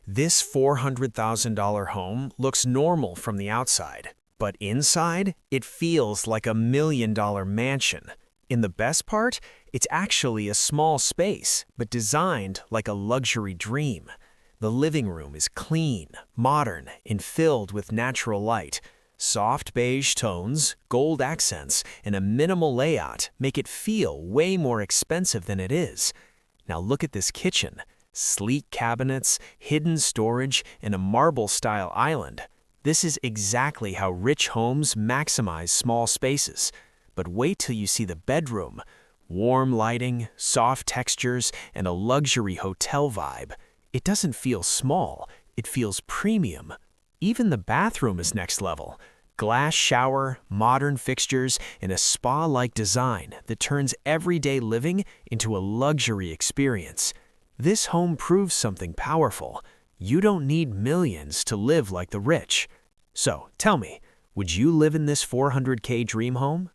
This $400,000 home looks normal from the outside, but inside, it feels like a $1 million mansion. In the best part, it's actually a small space, but designed like a luxury dream. The living room is clean, modern, and filled with natural light. Soft beige tones, gold accents, and a minimal layout make it feel way more expensive than it is. Now look at this kitchen. Sleek cabinets, hidden storage, and a marble-style island. This is exactly how rich homes maximize small spaces. But wait till you see the bedroom. Warm lighting, soft textures, and a luxury hotel vibe. It doesn't feel small, it feels premium. Even the bathroom is next level. Glass shower, modern fixtures, and a spa-like design that turns everyday living into a luxury experience. This home proves something powerful. You don't need millions to live like the rich. So, tell me, would you live in this 400K dream home?